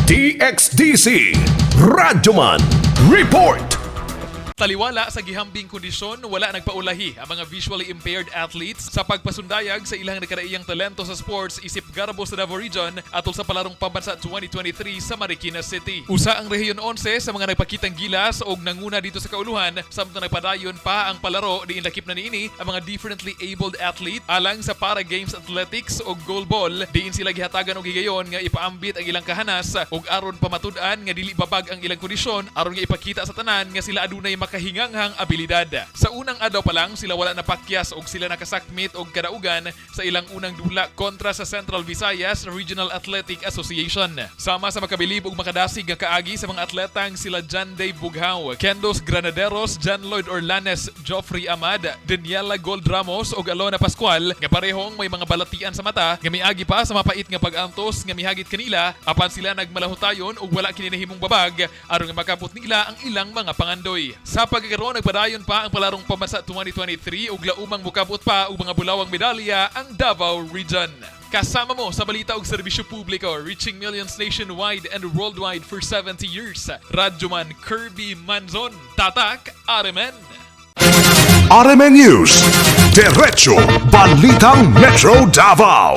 DXDC Radyoman Report. Taliwala sa gihambing kondisyon, wala nagpaulahi ang mga visually impaired athletes sa pagpasundayag sa ilang nakaraiyang talento sa sports isip Garabo sa Davao Region atol sa palarong pambansa 2023 sa Marikina City. Usa ang Rehiyon 11 sa mga nagpakitang gilas og nanguna dito sa kauluhan samtang nagpadayon pa ang palaro diin lakip na niini ang mga differently abled athlete alang sa para games athletics o goalball diin sila gihatagan og higayon nga ipaambit ang ilang kahanas ug aron pamatud-an nga dili babag ang ilang kondisyon aron nga ipakita sa tanan nga sila adunay makahinganghang abilidad. Sa unang adlaw pa lang sila wala napakyas og sila nakasakmit og kadaugan sa ilang unang dula kontra sa Central Visayas Regional Athletic Association. Sama sa makabilib og makadasig nga kaagi sa mga atletang sila John Dave Bughaw, Kendos Granaderos, John Lloyd Orlanes, Joffrey Amad, Daniela Gold Ramos ug Alona Pascual nga parehong may mga balatian sa mata nga miagi pa sa mapait nga pag-antos nga mihagit kanila apan sila nagmalahutayon ug wala kini nahimong babag aron nga makabot nila ang ilang mga pangandoy. Sa pagkakaroon, nagpadayon pa ang palarong pambansa 2023 ug laumang mukabot pa og mga bulawang medalya ang Davao Region. Kasama mo sa balita og serbisyo publiko, reaching millions nationwide and worldwide for 70 years. Radyoman Kirby Manzon, Tatak, Aremen. RMN News, Diretso Balitang Metro Davao.